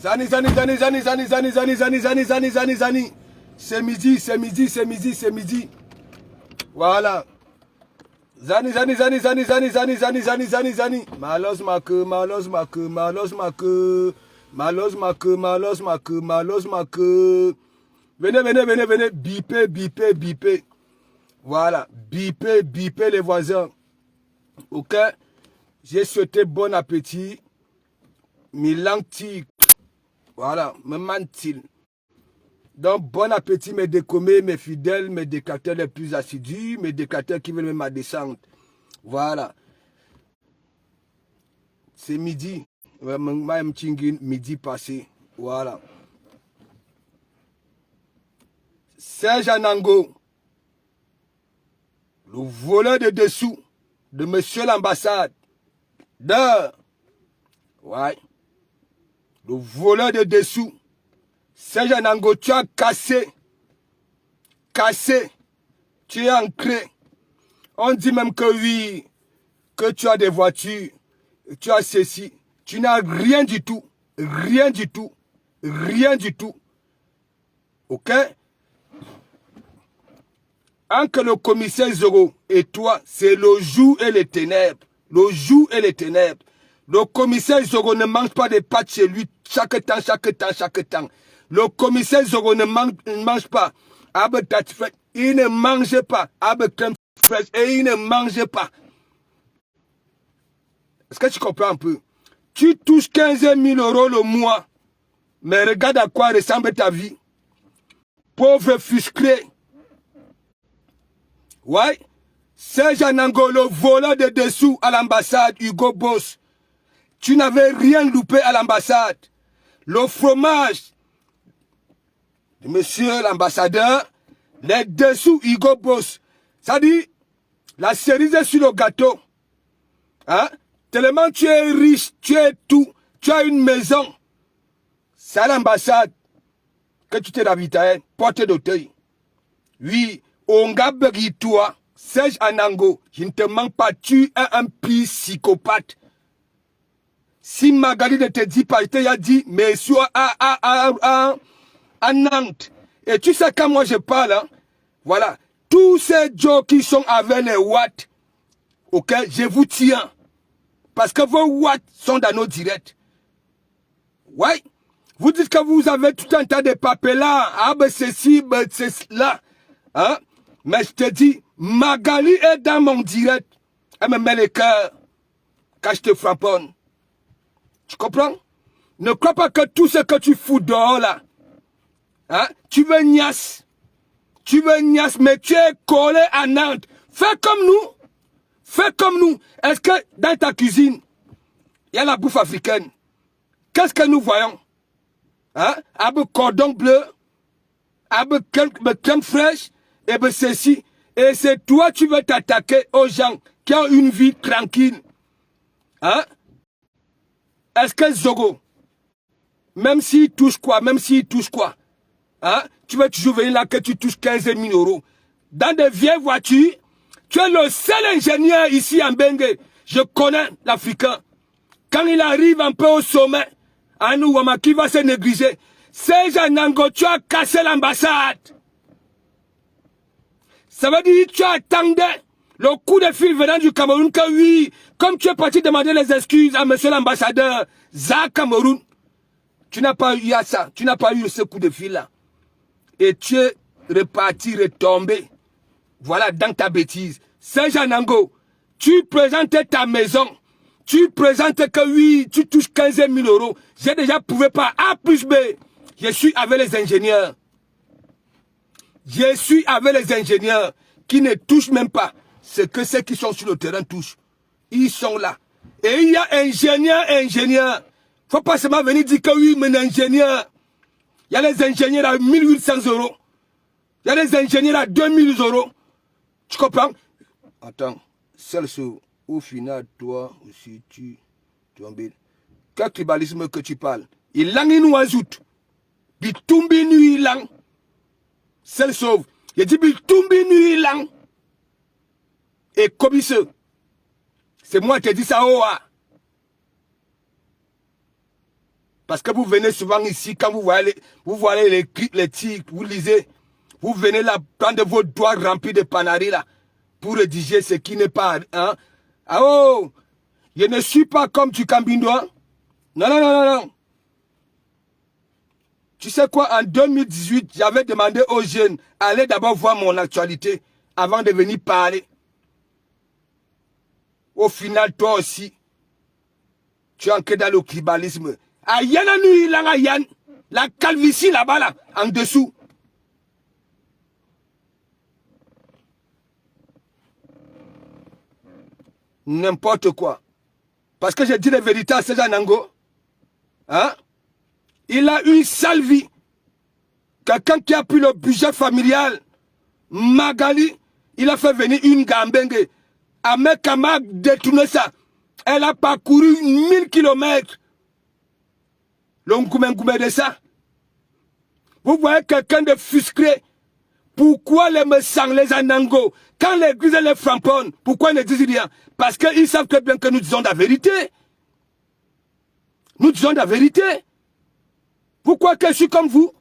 Zani, zani, zani, zani, zani, zani, zani, zani, zani, zani, zani, zani. C'est midi, c'est midi, c'est midi, c'est midi. Voilà. Zani, zani, zani, zani, zani, zani, zani, zani, zani, zani. Malos mak, malos mak, malos mak, malos mak, malos mak, malos mak. Venez, venez, venez, venez. Bipez, bipez, bipez. Voilà. Bipez, bipez les voisins. Ok? J'ai souhaité bon appétit. Milanti. Voilà. Me mantil. Donc, bon appétit, mes décommés, mes fidèles, mes décateurs les plus assidus, mes décateurs qui veulent ma descente. Voilà. C'est midi. Midi passé. Voilà. Serge Anango, le voleur de dessous de monsieur l'ambassade. Ouais. Le voleur de dessous. Serge Anango, tu as cassé. Cassé. Tu es ancré. On dit même que oui, que tu as des voitures, tu as ceci. Tu n'as rien du tout. Rien du tout. Rien du tout. Ok? Entre le commissaire Zoro et toi, c'est le jour et les ténèbres. Le jour et les ténèbres. Le commissaire Zoro ne mange pas des pâtes chez lui chaque temps, chaque temps, chaque temps. Le commissaire Zoro ne mange pas. Il ne mange pas. Et il ne mange pas. Est-ce que tu comprends un peu? Tu touches 15 000 € le mois. Mais regarde à quoi ressemble ta vie. Pauvre fusclé. Ouais. Serge Anango, le voleur de dessous à l'ambassade, Hugo Boss. Tu n'avais rien loupé à l'ambassade. Le fromage de monsieur l'ambassadeur, les dessous, Hugo Boss. Ça dit, la cerise sur le gâteau. Hein? Tellement tu es riche, tu es tout, tu as une maison. C'est à l'ambassade que tu t'es ravitaillé, porte d'Auteuil. Oui, Onga toi, Serge Anango, je ne te manque pas, tu es un psychopathe. Si Magali ne te dit pas, je t'ai dit, mais soit à Nantes. Et tu sais quand moi je parle, hein, voilà, tous ces gens qui sont avec les watts, ok, je vous tiens. Parce que vos watts sont dans nos directs. Ouais. Vous dites que vous avez tout un tas de papiers là, ah ben ceci, ben c'est là. Hein? Mais je te dis, Magali est dans mon direct. Elle me met le cœur quand je te frapponne. Tu comprends? Ne crois pas que tout ce que tu fous dehors là, hein? Tu veux niasse. Tu veux niasse, mais tu es collé à Nantes. Fais comme nous. Fais comme nous. Est-ce que dans ta cuisine, il y a la bouffe africaine? Qu'est-ce que nous voyons? Hein? Avec cordon bleu, avec crème fraîche, et bien ceci. Et c'est toi, tu veux t'attaquer aux gens qui ont une vie tranquille. Hein? Est-ce que Zogo, même s'il touche quoi, hein? Tu veux toujours venir là que tu touches 15 000 € dans des vieilles voitures. Tu es le seul ingénieur ici en Bengue. Je connais l'Africain. Quand il arrive un peu au sommet, Anouama qui va se négliger. Serge Anango, tu as cassé l'ambassade. Ça veut dire que tu attendais le coup de fil venant du Cameroun que oui, comme tu es parti demander les excuses à monsieur l'ambassadeur Za Cameroun, tu n'as pas eu à ça, tu n'as pas eu ce coup de fil là. Et tu es reparti, retombé. Voilà, dans ta bêtise. Serge Anango, tu présentes ta maison. Tu présentes que oui, tu touches 15 000 €. J'ai déjà prouvé par A plus B. Je suis avec les ingénieurs. Je suis avec les ingénieurs qui ne touchent même pas ce que ceux qui sont sur le terrain touchent. Ils sont là. Et il y a ingénieur. Faut pas seulement venir dire que oui, mais ingénieur. Il y a les ingénieurs à 1800 €. Il y a les ingénieurs à 2000 €. Tu comprends? Attends, celle au final, toi aussi, tu embêtes. Quel tribalisme que tu parles? Il lang in wazout. Bi tumbi nu lang. Celle sauve. Il dit bi tumbi nu lang. Et Kobisse. C'est moi qui te dis ça, oh ah. Parce que vous venez souvent ici, quand vous voyez les tirs, vous lisez, vous venez là, prendre vos doigts remplis de panaris là, pour rédiger ce qui n'est pas... Hein? Ah oh, je ne suis pas comme tu Cambindo. Hein? Non, non, non, non, non. Tu sais quoi, en 2018, j'avais demandé aux jeunes, allez d'abord voir mon actualité avant de venir parler. Au final, toi aussi, tu es ancré dans le tribalisme. Ayana nui langa yan, la calvitie là-bas, là, en dessous. N'importe quoi. Parce que j'ai dit la vérité à César Nango. Hein? Il a une sale vie. Quelqu'un qui a pris le budget familial, Magali, il a fait venir une Gambengue. Amekama détourné ça. Elle a parcouru 1000 kilomètres. L'ongoumengoume de ça. Vous voyez quelqu'un de frustré. Pourquoi les Messang, les Anango, quand l'église les framponne, pourquoi ils ne disent rien? Parce qu'ils savent très bien que nous disons la vérité. Nous disons la vérité. Pourquoi que je suis comme vous?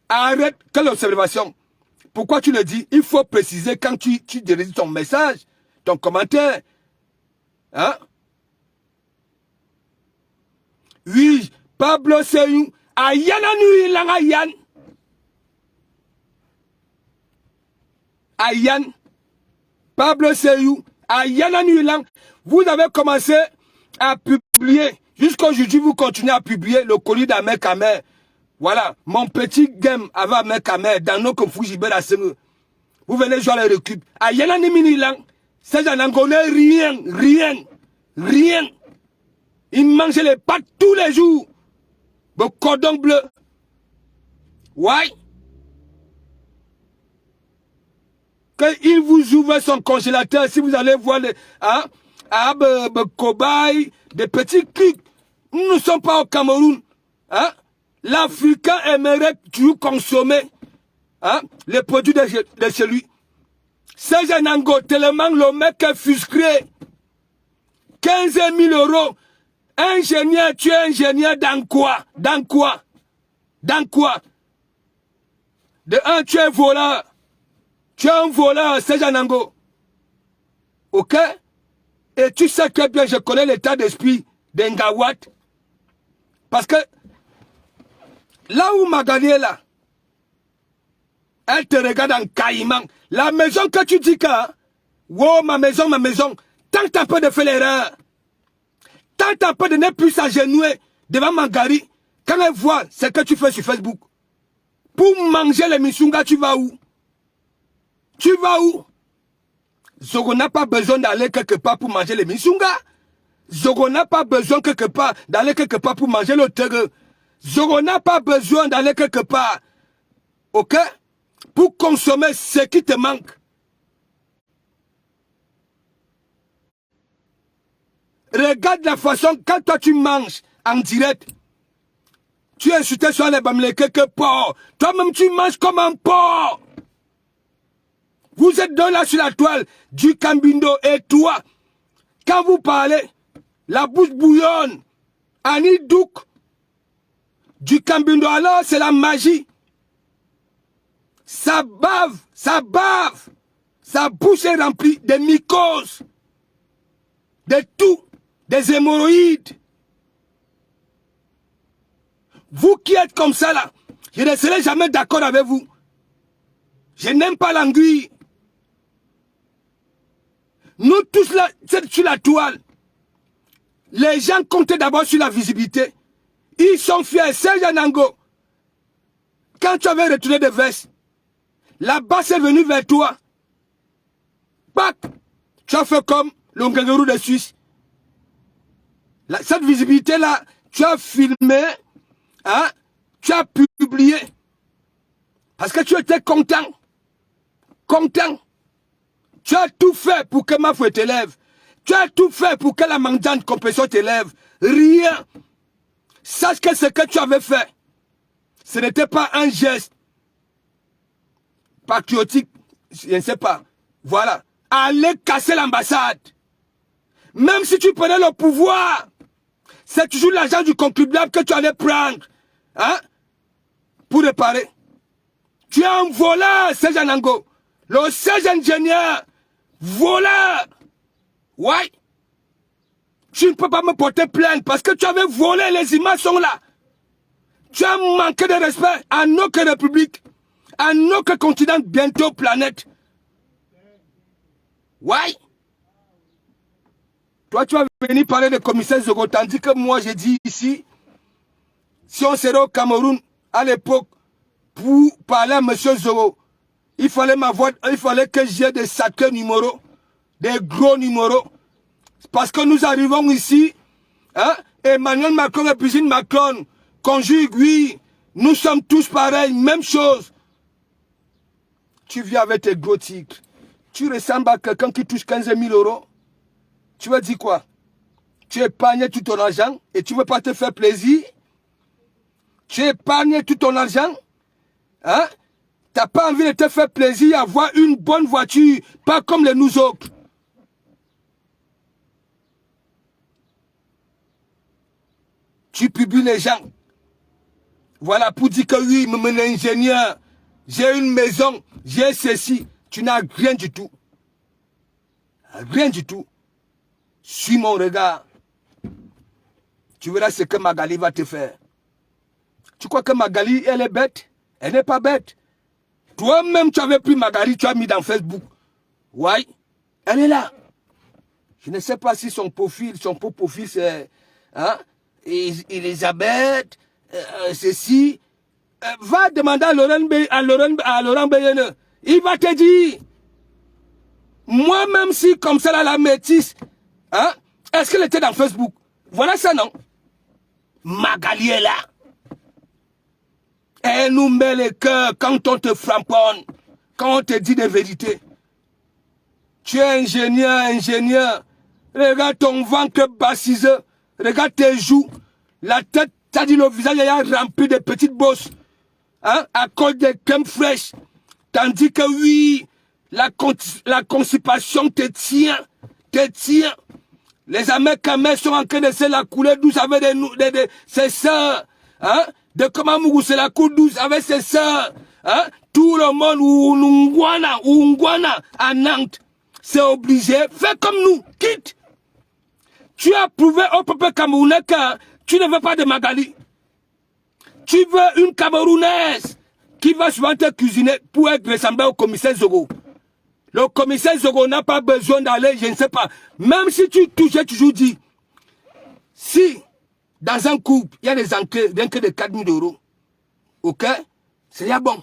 Arrête, quelle observation? Pourquoi tu le dis? Il faut préciser quand tu diriges ton message, ton commentaire. Hein? Oui, Pablo Seyou, Ayana Nui Langa Yan. Ayan. Pablo Seyou, Ayana Nui Lang. Vous avez commencé à publier. Jusqu'aujourd'hui, vous continuez à publier le colis d'Amer Kamer. Voilà, mon petit game avec Amer Kamer dans nos confus à Sengeu. Vous venez jouer les récup. Ayana Nui Lang. Ces gens n'en connaissent rien, rien, rien. Ils mangent les pâtes tous les jours. Le cordon bleu. Ouais. Quand il vous ouvre son congélateur, si vous allez voir les cobayes, des petits trucs. Nous ne sommes pas au Cameroun. Hein? L'Africain aimerait toujours consommer les produits de chez lui. C'est un tellement le mec est frustré. 15 000 €. Ingénieur, tu es ingénieur dans quoi? Dans quoi? Dans quoi? De un, tu es voleur. Tu es un voleur, c'est Janango. Ok? Et tu sais que bien je connais l'état d'esprit d'Engawat. Parce que là où Magali est là, elle te regarde en caïman. La maison que tu dis que, wow, ma maison, tant que tu as peur de faire l'erreur, tant que tu as peur de ne plus s'agenouiller devant Magali, quand elle voit ce que tu fais sur Facebook, pour manger les misunga, tu vas où? Tu vas où? Zogo n'a pas besoin d'aller quelque part pour manger les misunga. Zogo n'a pas besoin d'aller quelque part pour manger le terre. Zogo n'a pas besoin d'aller quelque part. Ok? Pour consommer ce qui te manque. Regarde la façon quand toi tu manges en direct. Tu es insulté sur les bamlés quelque part. Toi-même tu manges comme un porc. Vous êtes deux là sur la toile du Cambindo et toi. Quand vous parlez, la bouche bouillonne. Annie Douk. Du Cambindo alors c'est la magie. Ça bave, ça bave. Sa bouche est remplie de mycoses. De tout. Des hémorroïdes. Vous qui êtes comme ça là, je ne serai jamais d'accord avec vous. Je n'aime pas l'anguille. Nous tous là, sur la toile, les gens comptent d'abord sur la visibilité. Ils sont fiers. Serge Anango, quand tu avais retourné de veste, la basse est venue vers toi. Pac, tu as fait comme le kangourou de Suisse. Cette visibilité-là, tu as filmé, hein, tu as publié. Parce que tu étais content. Content. Tu as tout fait pour que ma fouette t'élève. Tu as tout fait pour que la mangeante compétition t'élève. Rien. Sache que ce que tu avais fait, ce n'était pas un geste patriotique, je ne sais pas. Voilà. Allez casser l'ambassade. Même si tu prenais le pouvoir, c'est toujours l'argent du contribuable que tu allais prendre. Hein? Pour réparer. Tu es un voleur, Serge Anango. Le Serge ingénieur. Voleur. Ouais. Tu ne peux pas me porter plainte parce que tu avais volé, les images sont là. Tu as manqué de respect à notre république, à notre continent, bientôt planète. Ouais. Toi, tu vas venir parler de commissaire Zogo, tandis que moi, j'ai dit ici, si on serait au Cameroun, à l'époque, pour parler à M. Zogo, il fallait que j'ai des sacrés numéros, des gros numéros. Parce que nous arrivons ici, hein, Emmanuel Macron et Brigitte Macron conjuguent, oui, nous sommes tous pareils, même chose. Tu viens avec tes gros tigres. Tu ressembles à quelqu'un qui touche 15 000 €. Tu vas dire quoi? Tu épargnes tout ton argent et tu ne veux pas te faire plaisir? Tu épargnes tout ton argent? Hein? Tu n'as pas envie de te faire plaisir, avoir une bonne voiture, pas comme les nous autres. Tu publies les gens. Voilà, pour dire que oui, mon ingénieur, j'ai une maison, j'ai ceci. Tu n'as rien du tout. Rien du tout. Suis mon regard. Tu verras ce que Magali va te faire. Tu crois que Magali, elle est bête? Elle n'est pas bête. Toi-même, tu avais pris Magali, tu as mis dans Facebook. Ouais. Elle est là. Je ne sais pas si son profil c'est... Hein, Elisabeth, ceci. Va demander à Laurent Beyene. Il va te dire. Moi-même, si comme ça, là, la métisse, hein, est-ce qu'elle était dans Facebook? Voilà ça, non? Magali est là. Elle nous met le cœur quand on te framponne, quand on te dit des vérités. Tu es ingénieur. Regarde ton ventre bassisé. Regarde tes joues. La tête, t'as dit le visage est rempli de petites bosses. Hein, à cause des crèmes fraîches. Tandis que oui, la constipation te tient. Les Américains sont en train de se la couler douce avec ses sœurs. Hein? De comment c'est la coule douce avec ses sœurs. Hein? Tout le monde, ou Ngwana, à Nantes, c'est obligé. Fais comme nous, quitte. Tu as prouvé au peuple camerounais que tu ne veux pas de Magali. Tu veux une Camerounaise qui va souvent te cuisiner pour être ressemblée au commissaire Zogo. Le commissaire Zogo n'a pas besoin d'aller, je ne sais pas. Même si tu touches, j'ai toujours dit, si dans un couple, il y a des entrées rien que de 4 000 €, ok, c'est bien bon.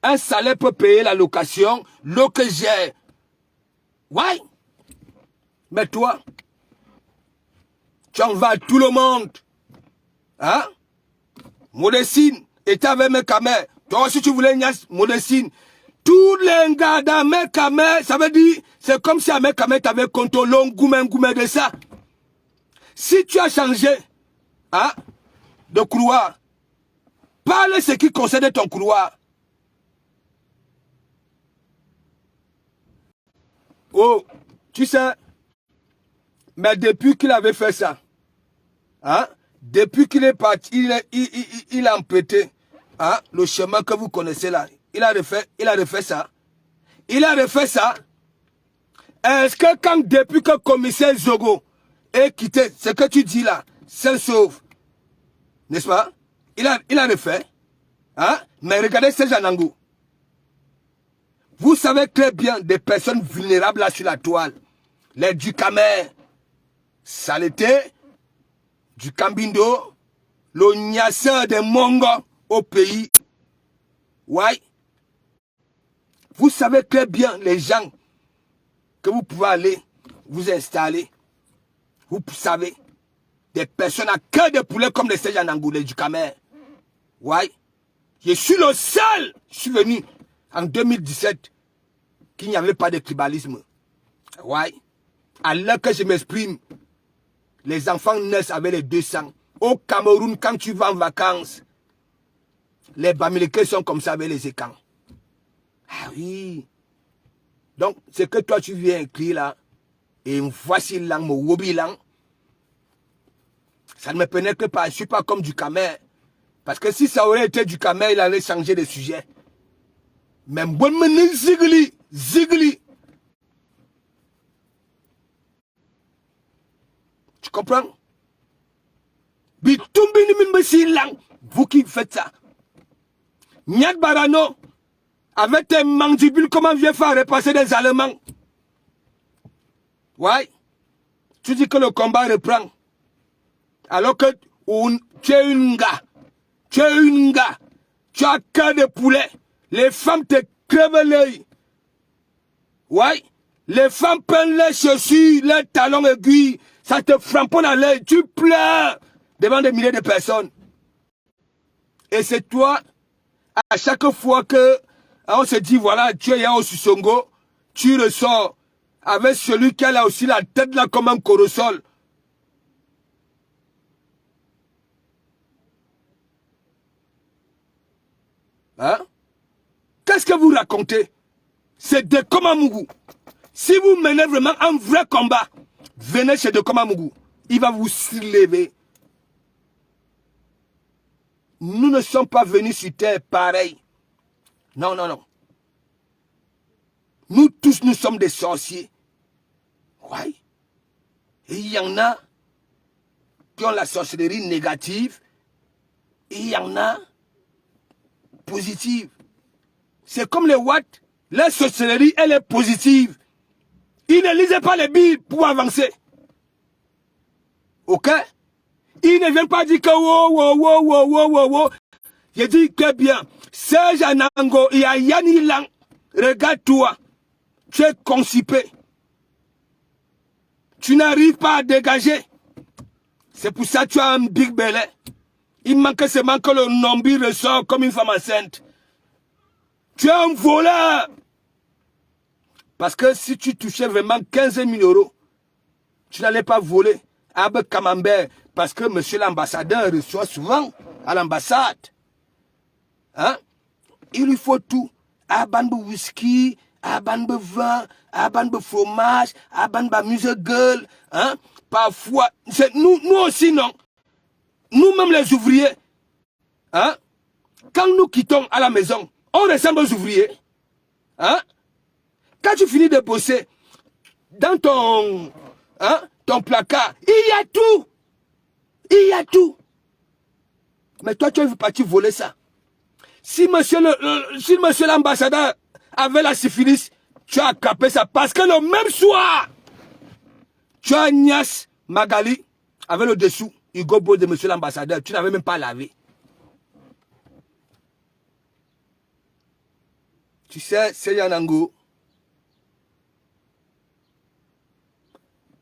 Un salaire peut payer la location, l'eau que j'ai. Ouais. Mais toi, tu en vas à tout le monde. Hein? Modestine était avec mes camères. Toi aussi tu voulais une Modestine. Tous les gars dans mes camères, ça veut dire, c'est comme si à mes camères tu avais compté long goumé de ça. Si tu as changé, hein, de couloir, parle ce qui concerne ton couloir. Oh, tu sais, mais depuis qu'il avait fait ça, hein, depuis qu'il est parti, il a emprunté, hein, le chemin que vous connaissez là. Il a refait ça. Est-ce que quand depuis que le commissaire Zogo est quitté, ce que tu dis là, c'est sauve, n'est-ce pas? Il a refait. Hein? Mais regardez ces Janangou. Vous savez très bien des personnes vulnérables là sur la toile. Les Ducamer, Saleté, du Cambindo, le Nyasseur des Mongos au pays. Ouais. Vous savez très bien les gens que vous pouvez aller vous installer. Vous savez. Des personnes à cœur de poulet comme les Sejanangou, les Ducamer. Ouais. Je suis le seul, je suis venu en 2017, qu'il n'y avait pas de tribalisme. Ouais. Alors que je m'exprime, les enfants naissent avec les 200. Au Cameroun, quand tu vas en vacances, les Bamileke sont comme ça avec les écans. Ah oui. Donc, ce que toi tu viens écrire là, Et voici lang, mon wobi lang. Ça ne me pénètre pas, je ne suis pas comme du Camer. Parce que si ça aurait été du Camer, il allait changer de sujet. Mais bon, zigli, zigli. Tu comprends? Vous qui faites ça. Nyat Barano, avec tes mandibules, comment viens faire repasser des Allemands? Ouais. Tu dis que le combat reprend. Alors que tu es une gars. Tu es une gars. Tu as cœur de poulet. Les femmes te crèvent l'œil. Ouais. Les femmes prennent les chaussures, les talons aiguilles. Ça te frappe dans l'œil. Tu pleures devant des milliers de personnes. Et c'est toi, à chaque fois que on se dit, voilà, tu es Yao Susongo, tu ressors avec celui qui a là aussi la tête là comme un corosol. Hein? Qu'est-ce que vous racontez? C'est de Komamougou. Si vous menez vraiment un vrai combat, venez chez de Komamougou. Il va vous lever. Nous ne sommes pas venus sur terre pareil. Non, non, non. Nous tous, nous sommes des sorciers. Oui. Et il y en a qui ont la sorcellerie négative. Et il y en a positive. C'est comme les Watts. La sorcellerie, elle est positive. Ils ne lisaient pas les Bibles pour avancer. Ok? Ils ne viennent pas dire que wow. Je dis que bien. Serge Anango, il y a Yanni Lang. Regarde-toi. Tu es constipé. Tu n'arrives pas à dégager. C'est pour ça que tu as un big belly. Il manque seulement que le nombril ressort comme une femme enceinte. Tu es un voleur. Parce que si tu touchais vraiment 15 000 €, tu n'allais pas voler. Avec Camembert. Parce que monsieur l'ambassadeur reçoit souvent à l'ambassade. Hein? Il lui faut tout. Aban whisky, aban vin, aban fromage, aban musegul. Hein? Parfois, nous aussi non. Nous-mêmes les ouvriers. Hein? Quand nous quittons à la maison, on ressemble aux ouvriers. Hein? Quand tu finis de bosser, dans ton placard, il y a tout. Il y a tout. Mais toi, tu es parti voler ça. Si monsieur l'ambassadeur avait la syphilis, tu as capé ça. Parce que le même soir, tu as Nias Magali avec le dessous, Hugo Beau de monsieur l'ambassadeur. Tu n'avais même pas lavé. Tu sais, c'est Yanango.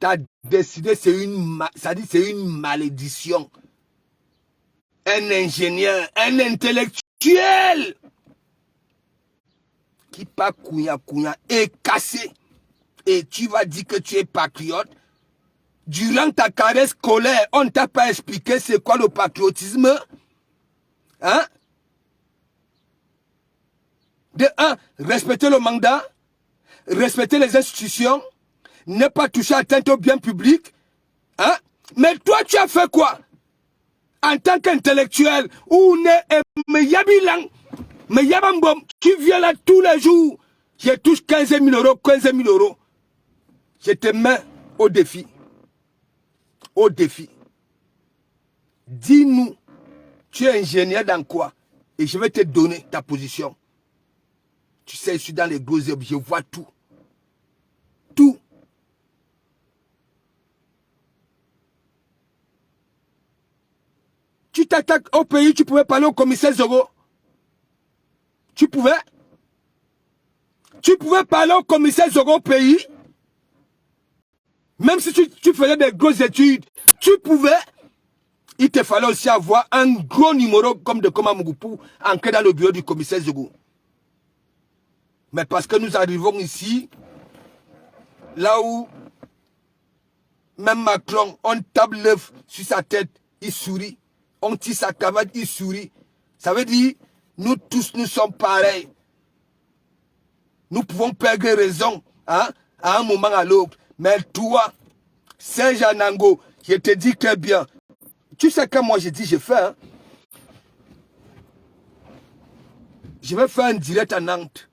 Tu as décidé, c'est une malédiction. Un ingénieur, un intellectuel qui part kouya est cassé. Et tu vas dire que tu es patriote. Durant ta carrière scolaire, on ne t'a pas expliqué c'est quoi le patriotisme. Hein? De un, respecter le mandat, respecter les institutions, ne pas toucher atteinte au bien public. Hein? Mais toi, tu as fait quoi? En tant qu'intellectuel, ou tu viens là tous les jours, je touche 15 000 €, 15 000 €. Je te mets au défi. Au défi. Dis-nous, tu es ingénieur dans quoi? Et je vais te donner ta position. Tu sais, je suis dans les gros œuvres, je vois tout. Tout. Tu t'attaques au pays, tu pouvais parler au commissaire Zogo. Tu pouvais. Tu pouvais parler au commissaire Zogo au pays. Même si tu faisais des grosses études, tu pouvais. Il te fallait aussi avoir un gros numéro comme de Komamougou pour entrer dans le bureau du commissaire Zogo. Mais parce que nous arrivons ici, là où même Macron, on table l'œuf sur sa tête, il sourit. On tire sa cravate, il sourit. Ça veut dire, nous tous, nous sommes pareils. Nous pouvons perdre raison hein, à un moment à l'autre. Mais toi, Serge Nango, je te dis très bien. Tu sais que moi, je dis, je fais. Hein? Je vais faire un direct à Nantes.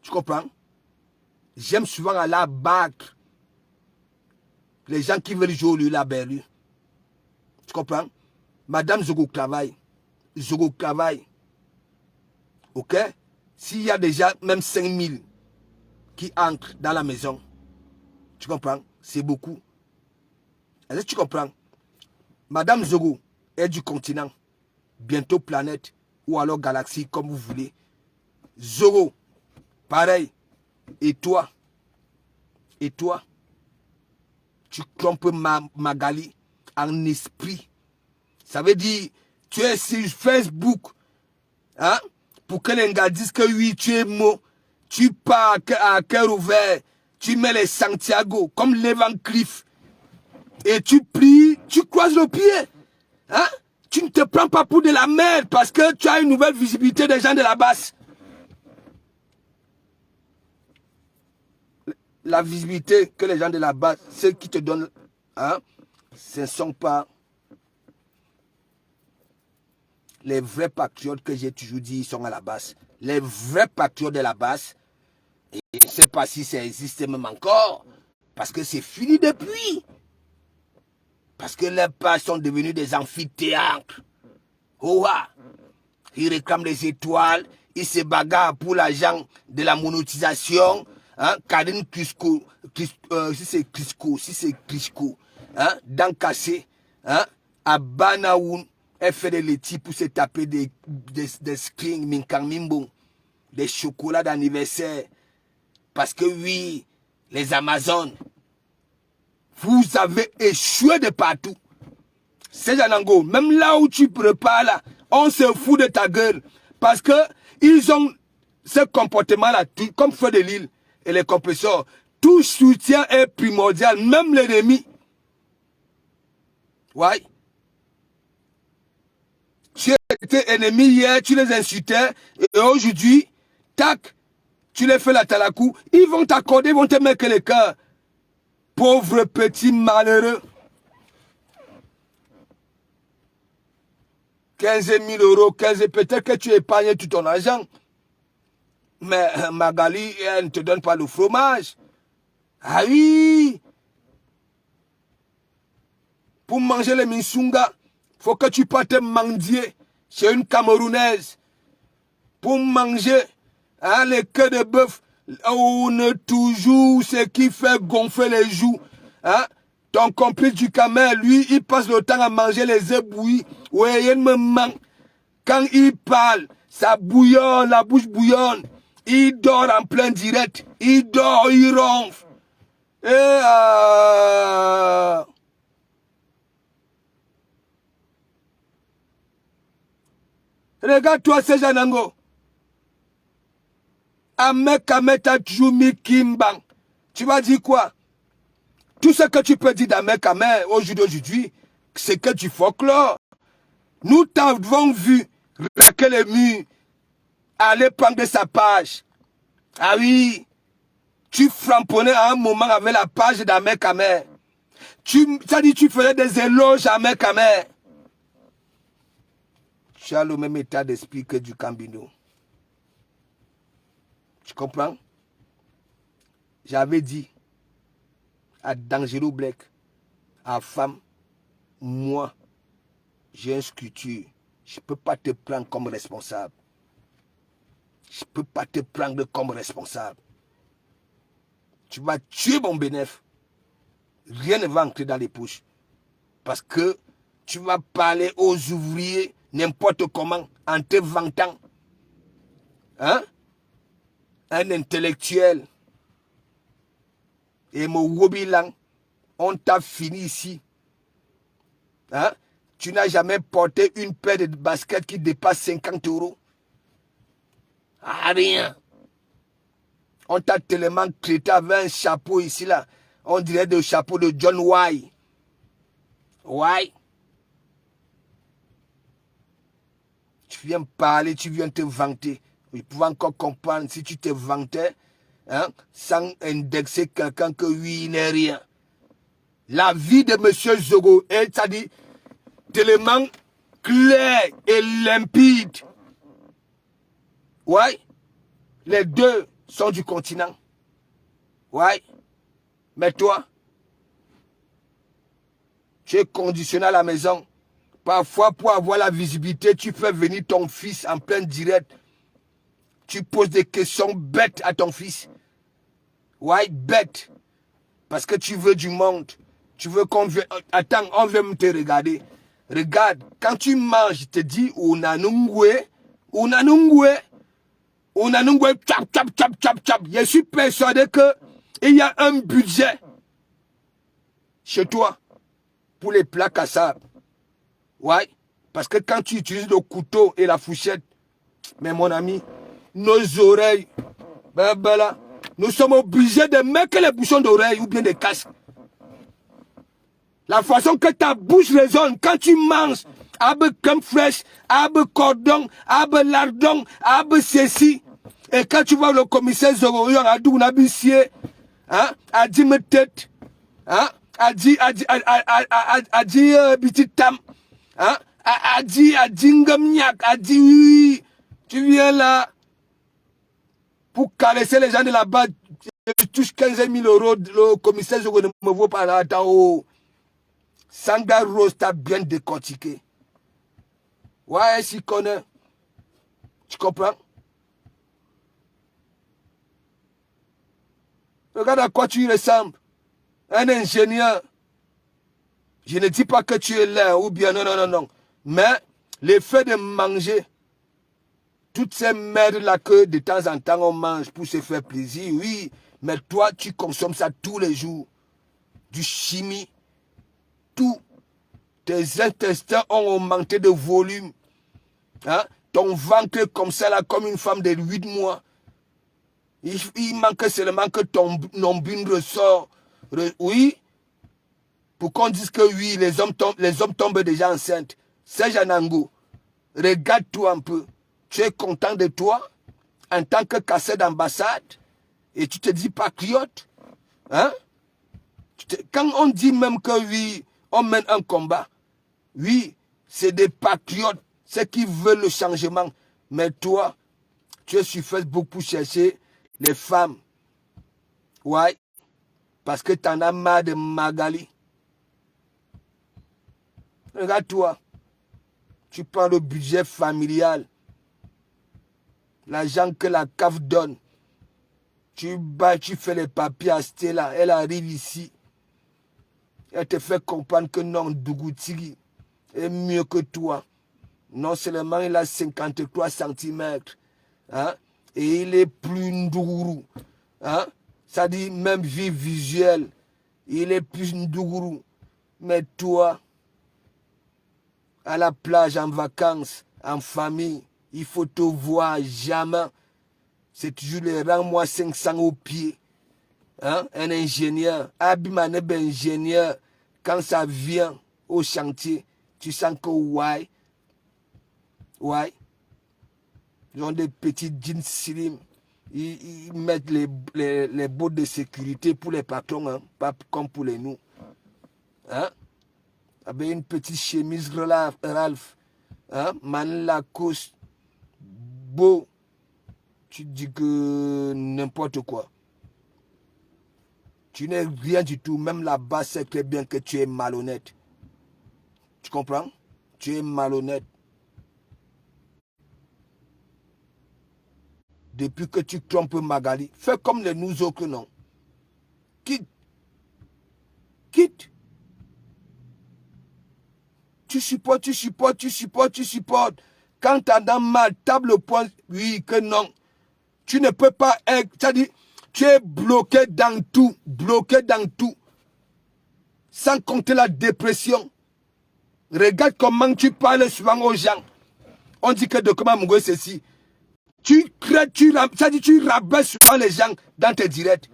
Tu comprends? J'aime souvent aller battre les gens qui veulent jouer au lieu la berlue. Tu comprends? Madame Zogo travaille. Zogo travaille. Ok? S'il y a déjà même 5000 qui entrent dans la maison, tu comprends? C'est beaucoup. Est-ce que tu comprends? Madame Zogo est du continent. Bientôt planète. Ou alors galaxie, comme vous voulez. Zogo, pareil. Et toi? Et toi? Tu trompes Magali en esprit. Ça veut dire, tu es sur Facebook, hein, pour que les gars disent que oui, tu es mot, tu pars à cœur ouvert, tu mets les Santiago, comme l'Evan Cliff, et tu pries, tu croises le pied. Hein? Tu ne te prends pas pour de la merde parce que tu as une nouvelle visibilité des gens de la basse. La visibilité que les gens de la base, ceux qui te donnent, hein, ce ne sont pas les vrais patriotes que j'ai toujours dit, ils sont à la base. Les vrais patriotes de la base, et je ne sais pas si ça existe même encore, parce que c'est fini depuis. Parce que les pages sont devenus des amphithéâtres. Oh, ils réclament les étoiles, ils se bagarrent pour l'argent de la monétisation. Hein, Karine Crisco, si c'est Crisco, hein, dans Cassé, hein, à Banaoun, elle fait des laitiers pour se taper des screens, des chocolats d'anniversaire. Parce que oui, les Amazones, vous avez échoué de partout. C'est Janango, même là où tu prépares là, on se fout de ta gueule. Parce que ils ont ce comportement-là, comme Feu de Lille et les compresseurs. Tout soutien est primordial, même l'ennemi. Ouais. Tu étais ennemi hier, tu les insultais, et aujourd'hui, tac, tu les fais la talakou, ils vont t'accorder, ils vont te mettre le cœur. Pauvre petit malheureux. 15 000 euros, 15, peut-être que tu épargnes tout ton argent. Mais Magali, elle ne te donne pas le fromage. Ah oui. Pour manger les minsunga, il faut que tu partes mendier chez une Camerounaise. Pour manger hein, les queues de bœuf, on a toujours ce qui fait gonfler les joues. Hein? Ton complice du camel, lui, il passe le temps à manger les œufs bouillis. Ouais, il me manque. Quand il parle, ça bouillonne, la bouche bouillonne. Il dort en plein direct. Il dort, il ronfle. Et regarde-toi, c'est Janango. Amekameta Jumi Kimbang. Tu vas dire quoi? Tout ce que tu peux dire d'Amekame aujourd'hui, c'est que du folklore. Nous t'avons vu raquer les murs, aller prendre sa page. Ah oui, tu framponnais à un moment avec la page d'Amekame. Ça dit tu faisais des éloges à Amekame. Tu as le même état d'esprit que du Cambino. Tu comprends? J'avais dit à Dangereux Black, à femme, moi, j'ai une sculpture. Je ne peux pas te prendre comme responsable. Je ne peux pas te prendre comme responsable. Tu vas tuer mon bénéfice. Rien ne va entrer dans les poches. Parce que tu vas parler aux ouvriers n'importe comment en te vantant. Hein? Un intellectuel. Et mon Wobilang, on t'a fini ici. Hein? Tu n'as jamais porté une paire de baskets qui dépasse 50 euros. Ah, rien. On t'a tellement traité avec un chapeau ici, là. On dirait le chapeau de John White. Ouais. Tu viens parler, tu viens te vanter. Je pouvais encore comprendre si tu te vantais. hein, sans indexer quelqu'un que oui, il n'est rien. La vie de M. Zogo est, c'est-à-dire, tellement clair et limpide. Ouais. Les deux sont du continent. Ouais. Mais toi, tu es conditionné à la maison. Parfois, pour avoir la visibilité, tu fais venir ton fils en plein direct. Tu poses des questions bêtes à ton fils. Ouais, bête. Parce que tu veux du monde. Tu veux qu'on vienne... Attends, on vient te regarder. Regarde, quand tu manges, je te dis, unanungwe, chap, chap, chap, chap, chap. Je suis persuadé que il y a un budget chez toi pour les plats cassables. Ouais, parce que quand tu utilises le couteau et la fourchette, mais mon ami, nos oreilles, ben là, nous sommes obligés de mettre les bouchons d'oreilles ou bien des casques. La façon que ta bouche résonne quand tu manges, abe crème fraîche, abe cordon, abe lardon, abe ceci. Et quand tu vois le commissaire Zoroyo, a dit, on a bissier, hein, a dit me tête, hein, a dit, petit tam, hein, a dit, ngamiak, a dit, oui, tu viens là, pour caresser les gens de là-bas, tu touches 15 000 euros, le commissaire Zoroyo ne me vaut pas là, attends, oh. Sanga Rose t'a bien décortiqué. Ouais, s'il connaît. Tu comprends? Regarde à quoi tu ressembles. Un ingénieur. Je ne dis pas que tu es là ou bien non, non, non, non. Mais le fait de manger toutes ces merdes-là que de temps en temps on mange pour se faire plaisir, oui. Mais toi, tu consommes ça tous les jours. Du chimie. Tout. Tes intestins ont augmenté de volume. Hein? Ton ventre comme ça, là, comme une femme de 8 mois. Il manque seulement que ton nombril ressort. Oui. Pour qu'on dise que oui, les hommes tombent déjà enceintes. Serge Anango, regarde-toi un peu. Tu es content de toi en tant que casseur d'ambassade et tu te dis patriote. Hein? Quand on dit même que oui, on mène un combat, oui, c'est des patriotes, ceux qui veulent le changement. Mais toi, tu es sur Facebook pour chercher les femmes. Ouais, parce que tu en as marre de Magali. Regarde-toi, tu prends le budget familial, l'argent que la CAF donne. Tu bats, tu fais les papiers à Stella, elle arrive ici. Elle te fait comprendre que non, Dougouti est mieux que toi. Non seulement il a 53 cm, hein, et il est plus ndourou. Hein, ça dit même vie visuelle, il est plus ndourou. Mais toi, à la plage, en vacances, en famille, il faut te voir jamais. C'est toujours les rends-moi 500 au pied. Hein, un ingénieur, Abimane ben ingénieur, quand ça vient au chantier, tu sens que ouais, ils ont des petits jeans slim. Ils mettent les bottes de sécurité pour les patrons, hein, pas comme pour les nous. Hein? Avec une petite chemise Ralph, hein? Man Lacoste, beau. Tu dis que n'importe quoi. Tu n'es rien du tout. Même là-bas, c'est très bien que tu es malhonnête. Tu comprends? Tu es malhonnête. Depuis que tu trompes Magali, fais comme les nous autres, non. Quitte. Quitte. Tu supportes. Quand tu as dans mal, table point, oui, que non. Tu ne peux pas être, c'est-à-dire, tu es bloqué dans tout. Sans compter la dépression. Regarde comment tu parles souvent aux gens. On dit que Dokuma Mugo c'est ceci. Tu rabaisses souvent les gens dans tes directs.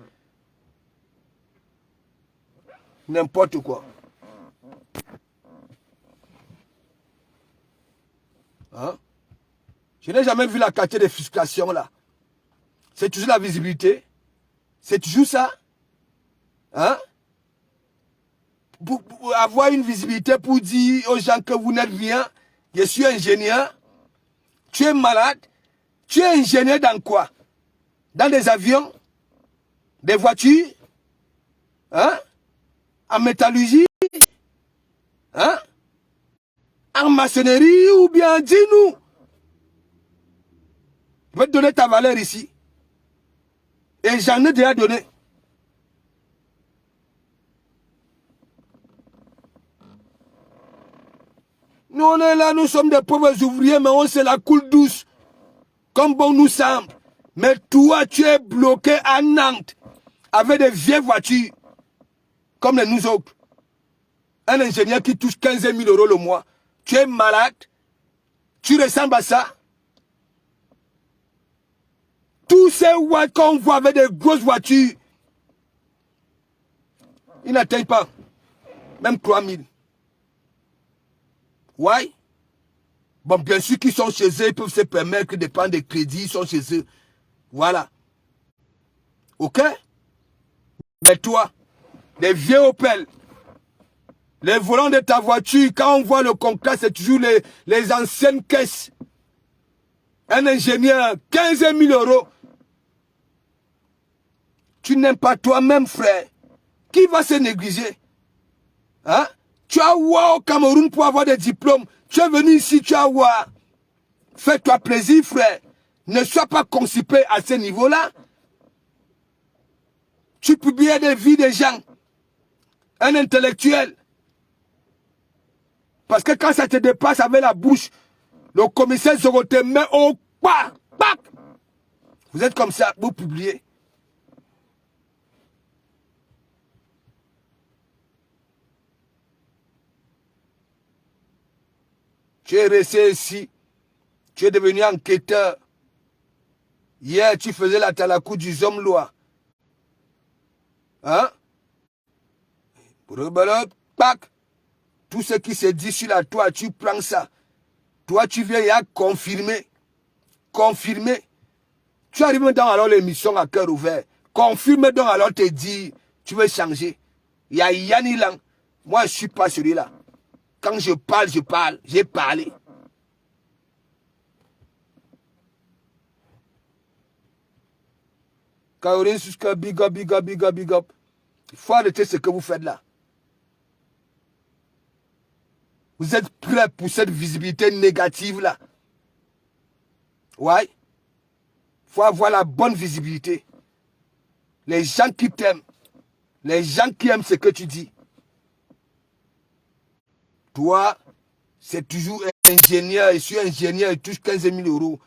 N'importe quoi. Hein? Je n'ai jamais vu la qualité de frustration là. C'est toujours la visibilité. C'est toujours ça. Hein? Pour avoir une visibilité, pour dire aux gens que vous n'êtes rien, je suis ingénieur, tu es malade, tu es ingénieur dans quoi? Dans des avions, des voitures, hein? En métallurgie, hein? En maçonnerie, ou bien dis-nous. Je vais te donner ta valeur ici. Et j'en ai déjà donné. Nous, on est là, nous sommes des pauvres ouvriers, mais on se la coule douce. Comme bon nous semble. Mais toi, tu es bloqué à Nantes. Avec des vieilles voitures. Comme les nous autres. Un ingénieur qui touche 15 000 € le mois. Tu es malade. Tu ressembles à ça. Tous ces whites qu'on voit avec des grosses voitures. Ils n'atteignent pas. Même 3 000. Ouais. Bon, bien sûr qu'ils sont chez eux, ils peuvent se permettre de prendre des crédits, ils sont chez eux. Voilà. Ok? Mais toi, les vieux Opel, les volants de ta voiture, quand on voit le contrat, c'est toujours les anciennes caisses. Un ingénieur, 15 000 €. Tu n'aimes pas toi-même, frère. Qui va se négliger? Hein? Tu as ouah au Cameroun pour avoir des diplômes. Tu es venu ici, tu as ouah. Fais-toi plaisir, frère. Ne sois pas constipé à ce niveau-là. Tu publies des vies des gens. Un intellectuel. Parce que quand ça te dépasse avec la bouche, le commissaire Zoro te met au pas. Vous êtes comme ça, vous publiez. Tu es resté ici. Tu es devenu enquêteur. Hier, tu faisais la talakou du homme loi. Hein? Tout ce qui se dit sur la toile, tu prends ça. Toi, tu viens et à confirmer. Confirmer. Tu arrives dans alors l'émission à cœur ouvert. Confirme donc alors te dire, tu veux changer. Il y a Yanni Lang. Moi, je ne suis pas celui-là. Quand je parle, je parle. J'ai parlé. Kaorin Suska, big up, big up, big up, big up. Il faut arrêter ce que vous faites là. Vous êtes prêts pour cette visibilité négative là? Ouais. Il faut avoir la bonne visibilité. Les gens qui t'aiment. Les gens qui aiment ce que tu dis. Toi, c'est toujours ingénieur. Je suis ingénieur, je touche 15 000 €.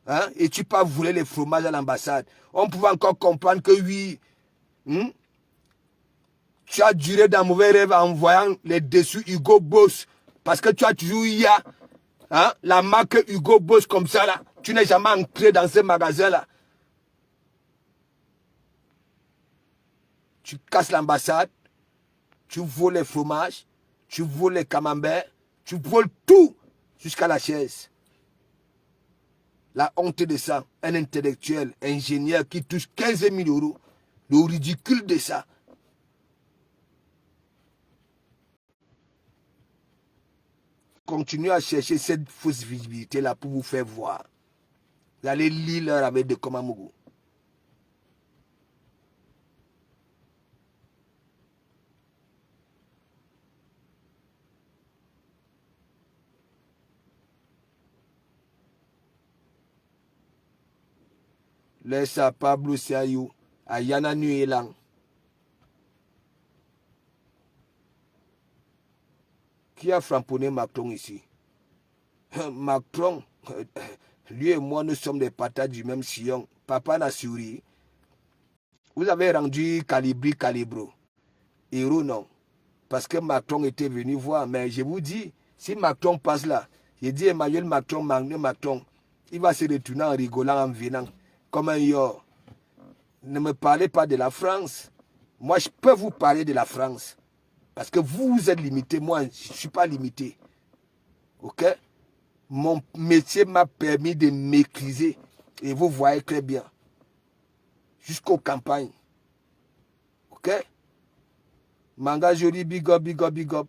Hein? Et tu pas voulu les fromages à l'ambassade. On pouvait encore comprendre que oui. Tu as duré dans mauvais rêve en voyant les dessous Hugo Boss. Parce que tu as toujours eu la marque Hugo Boss comme ça là. Tu n'es jamais entré dans ce magasin là. Tu casses l'ambassade. Tu voles les fromages. Tu voles les camemberts. Tu voles tout jusqu'à la chaise. La honte de ça. Un intellectuel, ingénieur qui touche 15 000 €. Le ridicule de ça. Continuez à chercher cette fausse visibilité-là pour vous faire voir. Vous allez lire leur avec de Komamougou. Laisse Pablo Siayou, Ayana Nuelang. Qui a framponné Macron ici? Macron, lui et moi, nous sommes des patates du même sillon. Papa n'a souri. Vous avez rendu Calibro. Héros, non. Parce que Macron était venu voir. Mais je vous dis, si Macron passe là, j'ai dit Emmanuel Macron, il va se retourner en rigolant, en venant. Comme un yo. Ne me parlez pas de la France. Moi, je peux vous parler de la France. Parce que vous êtes limité, moi, je ne suis pas limité. Ok? Mon métier m'a permis de maîtriser. Et vous voyez très bien. Jusqu'aux campagnes. Ok? Manga Joli, big up, big up, big up.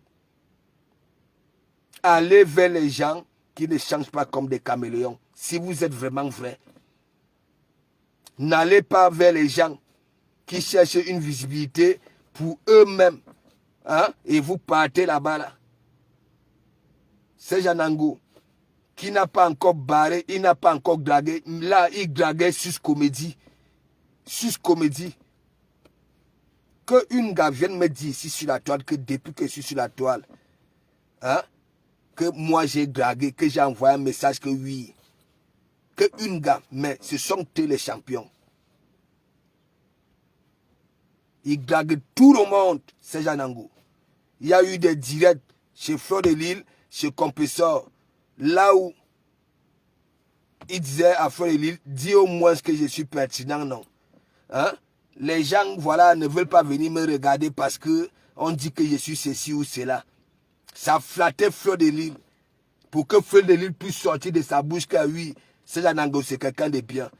Allez vers les gens qui ne changent pas comme des caméléons. Si vous êtes vraiment vrai. N'allez pas vers les gens qui cherchent une visibilité pour eux-mêmes. Hein? Et vous partez là-bas. Là. C'est Janango qui n'a pas encore barré, il n'a pas encore dragué. Là, il draguait Sus Comédie. Sus Comédie. Que une gars vienne me dire ici sur la toile que depuis que je suis sur la toile, hein, que moi j'ai dragué, que j'ai envoyé un message que oui. Que une gars, mais ce sont eux les champions. Ils draguent tout le monde, c'est Janango. Il y a eu des directs chez Fleur de Lille, chez Compressor, là où il disait à Fleur de Lille, dis au moins que je suis pertinent, non. Hein? Les gens, voilà, ne veulent pas venir me regarder parce que on dit que je suis ceci ou cela. Ça flattait Fleur de Lille. Pour que Fleur de Lille puisse sortir de sa bouche que oui, c'est Janango, c'est quelqu'un de bien.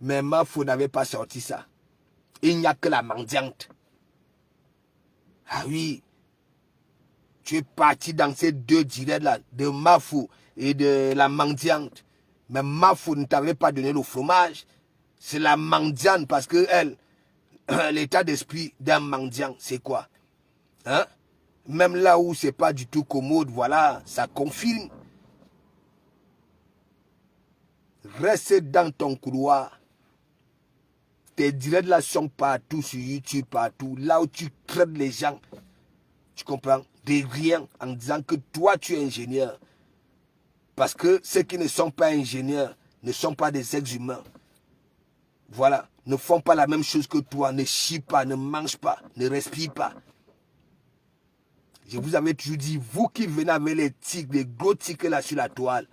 Mais Mafou n'avait pas sorti ça. Il n'y a que la mendiante. Ah oui. Tu es parti dans ces deux directs-là, de Mafou et de la mendiante. Mais Mafou ne t'avait pas donné le fromage. C'est la mendiante parce que elle, l'état d'esprit d'un mendiant, c'est quoi? Hein? Même là où c'est pas du tout commode, voilà, ça confirme. Reste dans ton couloir. Tes directs là sont partout sur YouTube, partout. Là où tu traites les gens. Tu comprends? De rien en disant que toi tu es ingénieur. Parce que ceux qui ne sont pas ingénieurs ne sont pas des êtres humains. Voilà. Ne font pas la même chose que toi. Ne chient pas, ne mangent pas, ne respirent pas. Je vous avais toujours dit, vous qui venez avec les tics, les gros tics là sur la toile,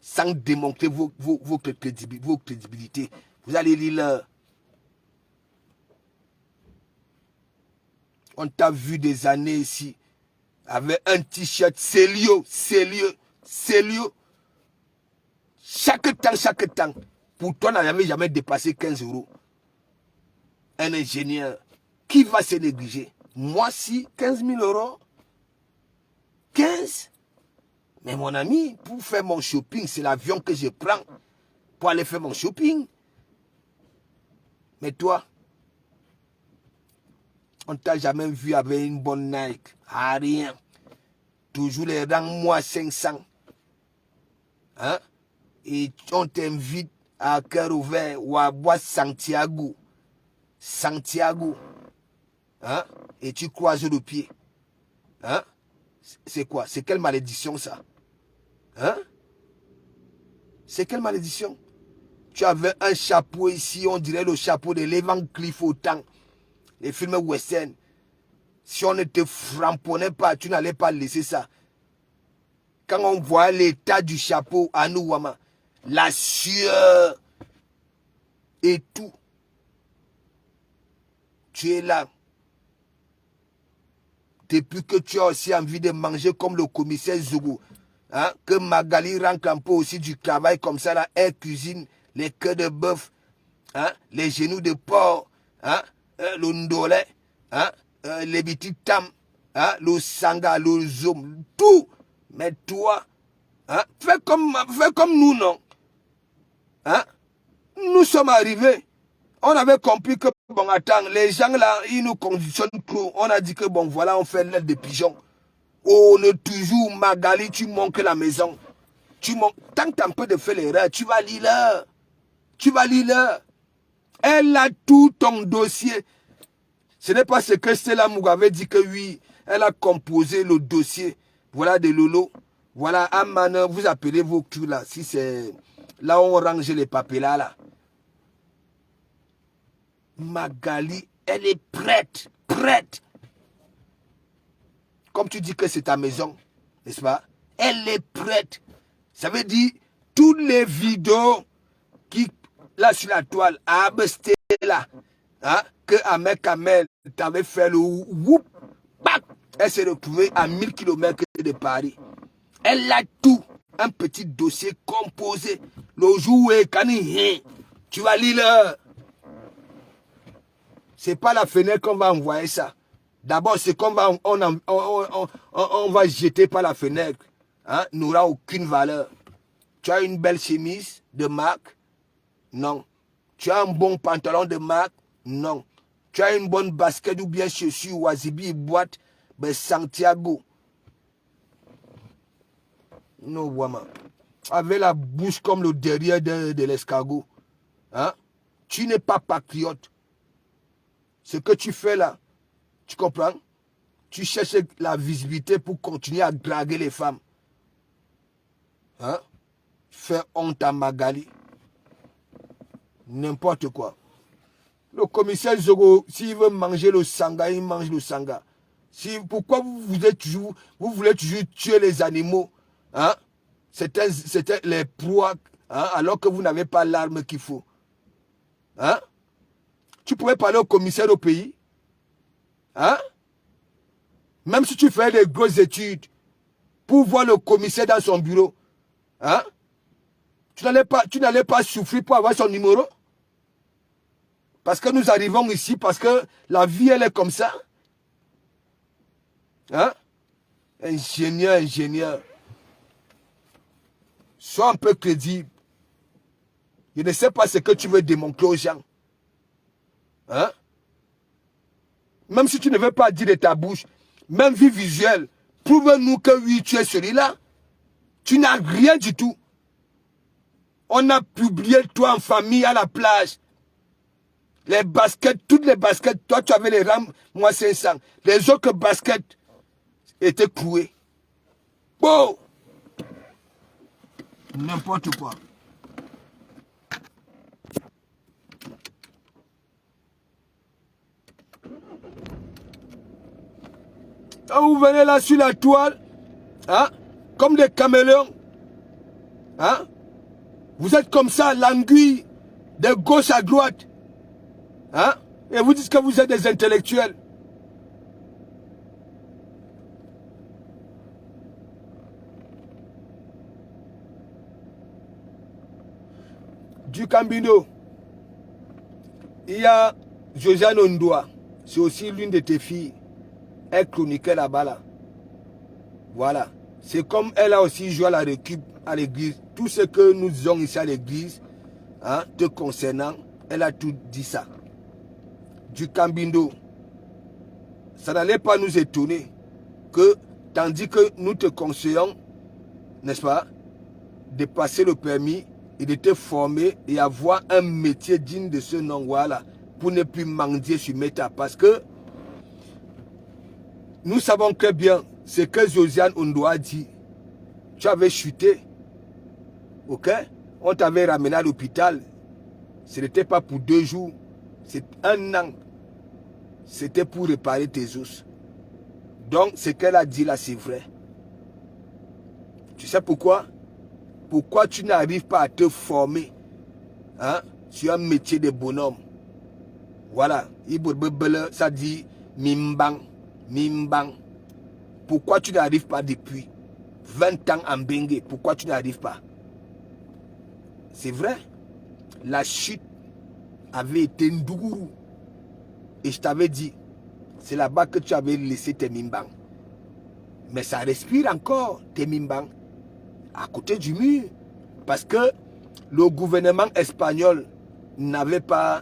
sans démontrer vos crédibilités, vous allez lire leur. On t'a vu des années ici, avec un t-shirt Célio. Chaque temps. Pour toi, on n'avait jamais dépassé 15 €. Un ingénieur, qui va se négliger? Moi, si, 15 000 €. 15? Mais mon ami, pour faire mon shopping, c'est l'avion que je prends pour aller faire mon shopping. Mais toi, on ne t'a jamais vu avec une bonne Nike. Ah, rien. Toujours les rangs moins 500. Hein? Et on t'invite à cœur ouvert ou à boire Santiago. Hein? Et tu croises le pied. Hein? C'est quoi? C'est quelle malédiction ça? Hein? C'est quelle malédiction? Tu avais un chapeau ici, on dirait le chapeau de Levan Cliff au temps. Les films western. Si on ne te framponnait pas, tu n'allais pas laisser ça. Quand on voit l'état du chapeau à Nouama, la sueur et tout, tu es là. Depuis que tu as aussi envie de manger comme le commissaire Zougou, hein, que Magali rentre un peu aussi du travail comme ça, là, elle cuisine les queues de bœuf, hein, les genoux de porc, hein, le ndolé, hein, les petits tam, hein, le sanga, le zoom, tout. Mais toi, hein, fais comme nous, non? Hein? Nous sommes arrivés. On avait compris que, bon, attends, les gens là, ils nous conditionnent trop. On a dit que, bon, voilà, on fait l'aile de pigeon. Oh, on est toujours Magali, tu manques la maison. Tant que tu as un peu de fait l'erreur, tu vas lire là. Elle a tout ton dossier. Ce n'est pas ce que Stella Mougou avait dit que oui, elle a composé le dossier. Voilà de Lolo. Voilà, Amman, vous appelez vos trucs là. Si c'est là où on range les papiers là. Magali, elle est prête. Comme tu dis que c'est ta maison, n'est-ce pas? Elle est prête. Ça veut dire, toutes les vidéos qui, là sur la toile, à Abesté là, hein, que Ahmed Kamel t'avait fait le whoop, bac, elle s'est retrouvée à 1000 km de Paris. Elle a tout, un petit dossier composé. Le jour où tu vas lire. C'est pas la fenêtre qu'on va envoyer ça. D'abord, c'est qu'on va, on va jeter par la fenêtre. Hein? N'aura aucune valeur. Tu as une belle chemise de marque? Non. Tu as un bon pantalon de marque? Non. Tu as une bonne basket ou bien chaussures, Wazibi, boîte, ben Santiago. Non, vraiment. Avec la bouche comme le derrière de l'escargot. Hein? Tu n'es pas patriote. Ce que tu fais là, tu comprends? Tu cherches la visibilité pour continuer à draguer les femmes. Hein? Fais honte à Magali. N'importe quoi. Le commissaire Zogo, s'il veut manger le sanga, il mange le sanga. Pourquoi vous voulez toujours tuer les animaux? Hein? C'était les proies, hein? Alors que vous n'avez pas l'arme qu'il faut. Hein? Tu pourrais parler au commissaire au pays? Hein? Même si tu fais des grosses études pour voir le commissaire dans son bureau, hein? Tu n'allais pas souffrir pour avoir son numéro? Parce que nous arrivons ici, parce que la vie, elle est comme ça. Hein? Ingénieur. Sois un peu crédible. Je ne sais pas ce que tu veux démontrer aux gens. Hein? Même si tu ne veux pas dire de ta bouche, même vie visuelle, prouve-nous que oui, tu es celui-là. Tu n'as rien du tout. On a publié toi en famille à la plage. Les baskets, toutes les baskets, toi tu avais les rames, moi 500. Les autres baskets étaient clouées. Bon! N'importe quoi. Quand vous venez là sur la toile, hein, comme des caméléons, hein, vous êtes comme ça, l'anguille, de gauche à droite, hein, et vous dites que vous êtes des intellectuels. Du Cambindo, il y a Josiane Ondoa, c'est aussi l'une de tes filles. Elle chroniquait là-bas là. Voilà. C'est comme elle a aussi joué à la récup à l'église. Tout ce que nous disons ici à l'église, hein, te concernant, elle a tout dit ça. Du Cambindo. Ça n'allait pas nous étonner que, tandis que nous te conseillons, n'est-ce pas, de passer le permis et de te former et avoir un métier digne de ce nom, voilà, pour ne plus mendier sur Meta. Parce que nous savons très bien ce que Josiane Ondoa a dit. Tu avais chuté. Ok? On t'avait ramené à l'hôpital. Ce n'était pas pour 2 jours. C'est 1 an. C'était pour réparer tes os. Donc, ce qu'elle a dit là, c'est vrai. Tu sais pourquoi? Pourquoi tu n'arrives pas à te former, hein, sur un métier de bonhomme? Voilà. Ça dit Mimbang. Mimbang. Pourquoi tu n'arrives pas depuis 20 ans en Bengue? Pourquoi tu n'arrives pas? C'est vrai. La chute avait été Ndougourou. Et je t'avais dit, c'est là-bas que tu avais laissé tes Mimbang. Mais ça respire encore, tes Mimbang, à côté du mur. Parce que le gouvernement espagnol n'avait pas,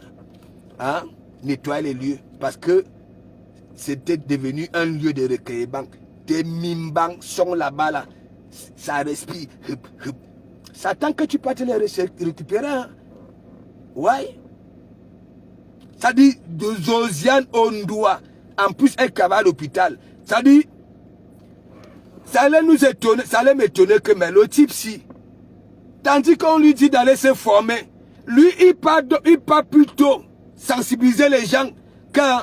hein, nettoyé les lieux. Parce que c'était devenu un lieu de recueillement. Tes Mimbang sont là-bas, là. Ça respire. Ça attend que tu partes les récupérer. Hein? Ouais. Ça dit de Josiane Ondoa. En plus, elle travaille à l'hôpital. Ça dit, ça allait nous étonner, ça allait m'étonner que mais le type si. Tandis qu'on lui dit d'aller se former, lui il part plutôt sensibiliser les gens quand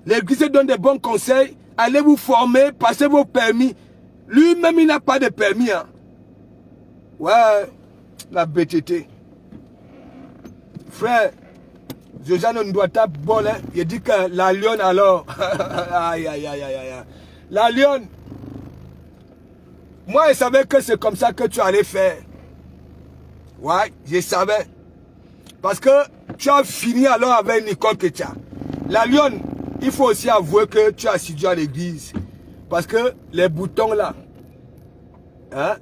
l'église donne des bons conseils, allez vous former, passez vos permis. Lui-même il n'a pas de permis. Hein. Ouais, la BTT. Frère, Josiane Ondoa tape bon, hein. Il dit que la lionne alors. Aïe, aïe, aïe, aïe, aïe. La lionne. Moi, je savais que c'est comme ça que tu allais faire. Ouais, je savais. Parce que tu as fini alors avec Nicole Ketia. La lionne, il faut aussi avouer que tu as assidu à l'église. Parce que les boutons là, hein,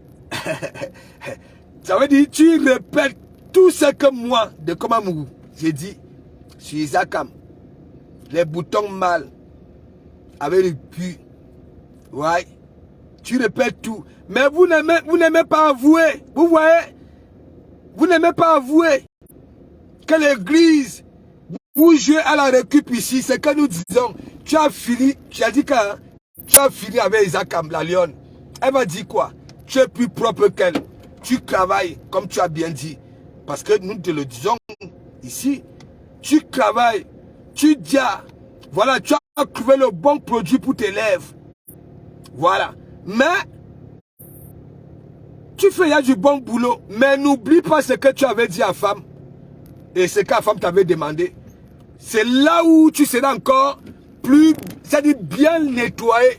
ça veut dire tu répètes tout ce que moi, de Komamougou, j'ai dit sur Isakam. Les boutons mâles, avec le pu. Ouais. Tu répètes tout. Mais vous n'aimez pas avouer. Vous voyez? Vous n'aimez pas avouer que l'église, vous jouez à la récup ici. C'est que nous disons, tu as fini, tu as dit que tu as fini avec Isakam, la lionne. Elle va dire quoi? Tu es plus propre qu'elle. Tu travailles, comme tu as bien dit. Parce que nous te le disons ici. Tu travailles. Tu dis, voilà, tu as trouvé le bon produit pour tes lèvres. Voilà. Mais, tu fais, il y a du bon boulot. Mais n'oublie pas ce que tu avais dit à la femme. Et ce que la femme t'avait demandé. C'est là où tu seras encore plus, c'est-à-dire bien nettoyé.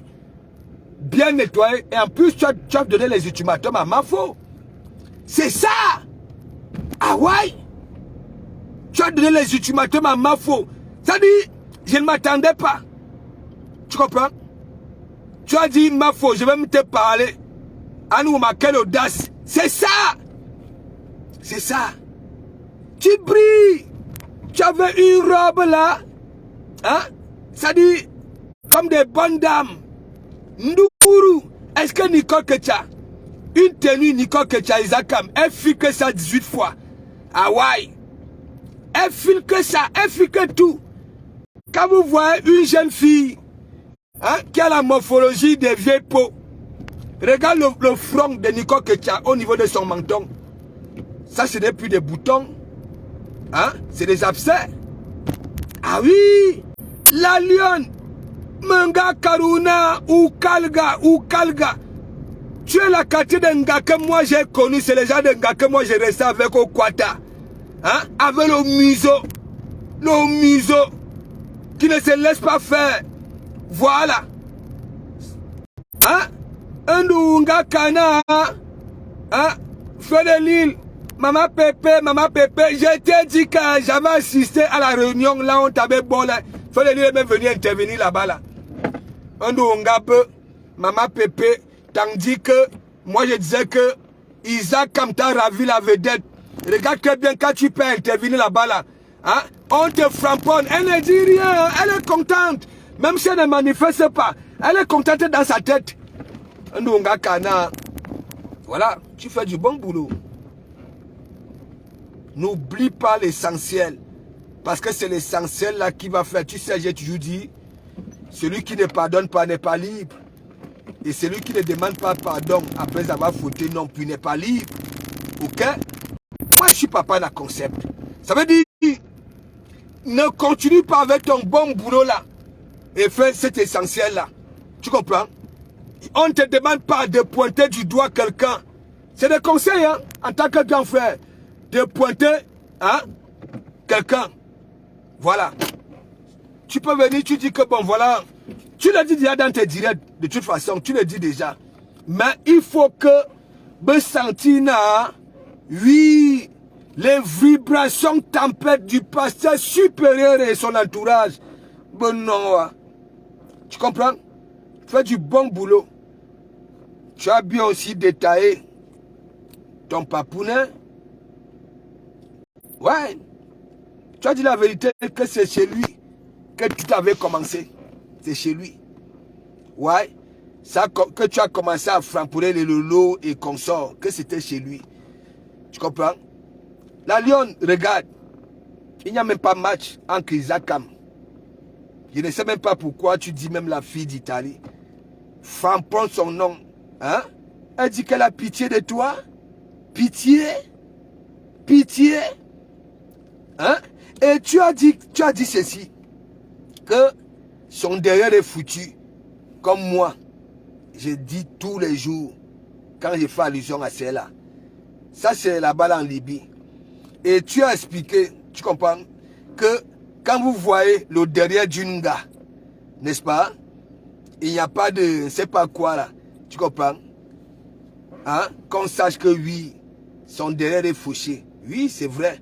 Bien nettoyé. Et en plus, tu as donné les ultimatums à Mafo. C'est ça. Ah ouais. Tu as donné les ultimatums à Mafo. C'est-à-dire, je ne m'attendais pas. Tu comprends? Tu as dit, Mafo, je vais me te parler. Anouma, quelle audace. C'est ça. C'est ça. Tu brilles. Tu avais une robe là. Hein? Ça dit, comme des bonnes dames. Ndourou. Est-ce que Nicole Ketia, une tenue Nicole Ketia Isakam, elle fit que ça 18 fois. Ah ouais. Elle fit que ça. Elle fit que tout. Quand vous voyez une jeune fille, hein, qui a la morphologie des vieilles peaux, regarde le front de Nicole Ketia au niveau de son menton. Ça, ce n'est plus des boutons. Hein? C'est des abcès. Ah oui! La lionne! Manga Karuna ou Kalga. Tu es la quartier de Nga que moi j'ai connu. C'est les gens de Nga que moi j'ai resté avec au Kwata. Hein? Avec le museau. Le museau. Qui ne se laisse pas faire. Voilà. Hein? Un Nga Kana. Hein? Feu de l'île. Maman Pépé, je t'ai dit que j'avais assisté à la réunion là, on t'avait bon là. Fallait lui même venir intervenir là-bas là. On doit Maman Pépé, tandis que moi je disais que Isaac comme t'as ravi la vedette. Regarde très bien quand tu peux intervenir là-bas là. Hein? On te framponne, elle ne dit rien, elle est contente. Même si elle ne manifeste pas, elle est contente dans sa tête. On doit Kana. Voilà, tu fais du bon boulot. N'oublie pas l'essentiel. Parce que c'est l'essentiel là qui va faire. Tu sais, j'ai toujours dit, celui qui ne pardonne pas n'est pas libre. Et celui qui ne demande pas pardon après avoir fauté non plus n'est pas libre. Ok? Moi, je suis papa d'un concept. Ça veut dire, ne continue pas avec ton bon boulot là. Et fais cet essentiel là. Tu comprends? On ne te demande pas de pointer du doigt quelqu'un. C'est des conseils, hein, en tant que grand frère. De pointer, hein, quelqu'un. Voilà. Tu peux venir, tu dis que bon, voilà. Tu le dis déjà dans tes directs, de toute façon, tu le dis déjà. Mais il faut que, Bessantina, oui, les vibrations tempêtes du pasteur supérieur et son entourage. Bon, non, tu comprends? Fais du bon boulot. Tu as bien aussi détaillé ton papounet. Ouais. Tu as dit la vérité que c'est chez lui que tout avait commencé. C'est chez lui. Ouais. Ça, que tu as commencé à frampoler les lolos et consorts, que c'était chez lui. Tu comprends? La lionne, regarde. Il n'y a même pas match entre Isakam. Je ne sais même pas pourquoi tu dis même la fille d'Italie. Frampon son nom. Hein? Elle dit qu'elle a pitié de toi. Pitié? Pitié? Hein? Et tu as dit ceci, que son derrière est foutu, comme moi. Je dis tous les jours, quand je fais allusion à celle-là. Ça, c'est là-bas en Libye. Et tu as expliqué, tu comprends, que quand vous voyez le derrière d'une gars, n'est-ce pas? Il n'y a pas de, je ne sais pas quoi là, tu comprends? Hein? Qu'on sache que oui, son derrière est fauché. Oui, c'est vrai.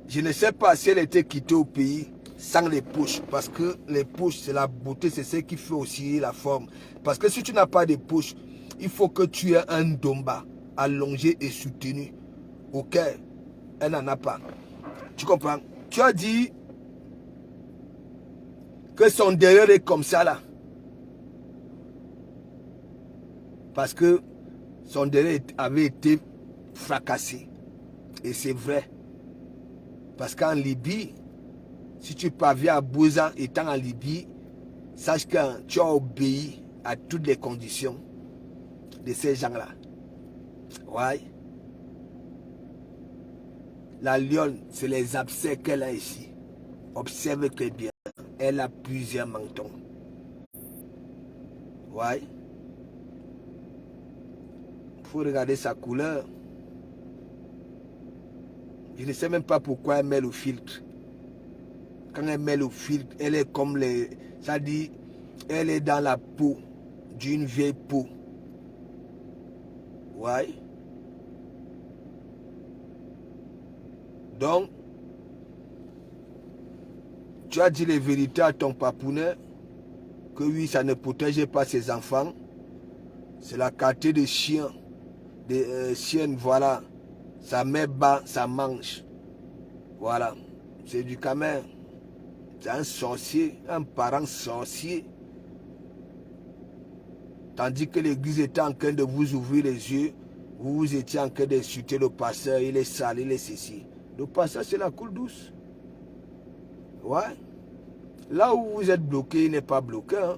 Je ne sais pas si elle était quittée au pays. sans les push. Parce que les push, c'est la beauté, c'est ce qui fait aussi la forme. Parce que si tu n'as pas de push, il faut que tu aies un domba allongé et soutenu. Ok, elle n'en a pas. Tu comprends? Tu as dit que son derrière est comme ça là. Parce que son derrière avait été fracassé. Et c'est vrai. Parce qu'en Libye, si tu parviens à Bouza étant en Libye, sache que tu as obéi à toutes les conditions de ces gens-là. Ouais. La lionne, c'est les abcès qu'elle a ici. Observe très bien. Elle a plusieurs mentons. Ouais. Il faut regarder sa couleur. Je ne sais même pas pourquoi elle met le filtre. Quand elle met le filtre, elle est comme les... Ça dit, elle est dans la peau d'une vieille peau. Ouais. Donc, tu as dit les vérités à ton papounet, que oui, ça ne protégeait pas ses enfants. C'est la qualité de chien, de chienne, voilà. Ça met bas, ça mange. Voilà. C'est du camel. C'est un sorcier, un parent sorcier. Tandis que l'église était en train de vous ouvrir les yeux, vous étiez en train d'insulter le pasteur, il est sale, il est ceci. Le pasteur, c'est la coule douce. Ouais. Là où vous êtes bloqué, il n'est pas bloqué. Hein?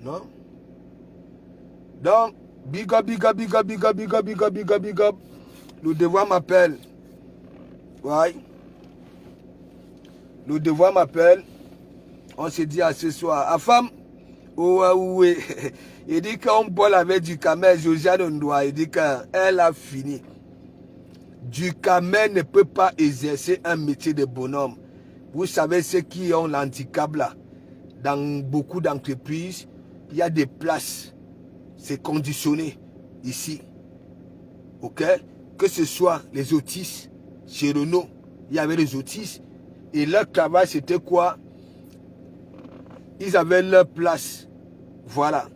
Non. Donc, big up, big up, big up, big up, big up, big up, big up, big up. Le devoir m'appelle. Ouais. Le devoir m'appelle. On se dit à ce soir. Afam, ouais. Il dit qu'on boit avec du camel, Josiane Ndoa, il dit qu'elle a fini. Du camel ne peut pas exercer un métier de bonhomme. Vous savez ceux qui ont l'handicap là. Dans beaucoup d'entreprises, il y a des places. C'est conditionné ici. Ok? Que ce soit les autistes. Chez Renault, il y avait les autistes. Et leur travail, c'était quoi? Ils avaient leur place. Voilà.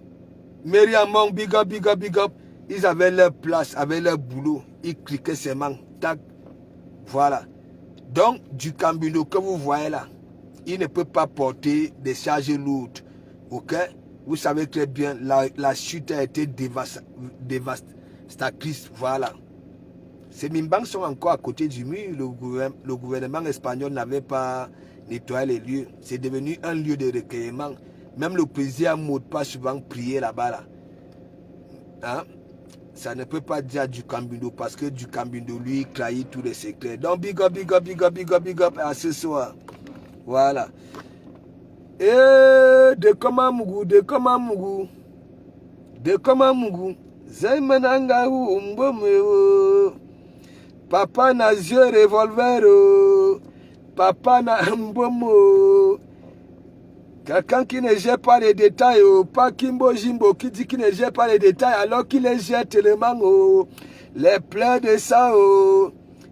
Myriam, big up, big up, big up. Ils avaient leur place, avaient leur boulot. Ils cliquaient seulement. Tac. Voilà. Donc, du cambino que vous voyez là, il ne peut pas porter des charges lourdes. Ok? Vous savez très bien, la chute a été dévastatrice. Voilà. Ces mimbangs sont encore à côté du mur. Le gouvernement espagnol n'avait pas nettoyé les lieux. C'est devenu un lieu de recueillement. Même le président ne pas souvent prier là-bas. Là. Hein? Ça ne peut pas dire du Cambino parce que du Cambino, lui, il trahit tous les secrets. Donc, big up, big up, big up, big up, big up, à ce soir. Voilà. Et de Komamougou, de Komamougou, de Komamougou, Zaymananga ou Mbomeo, Papa n'a yeux revolver, Papa n'a Mbomo. Quelqu'un qui ne gère pas les détails, pas Kimbo Jimbo qui dit qu'il ne gère pas les détails alors qu'il les gère tellement, les pleurs de ça,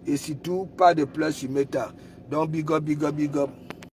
et surtout pas de pleurs sur Meta. Donc big up, big up, big up.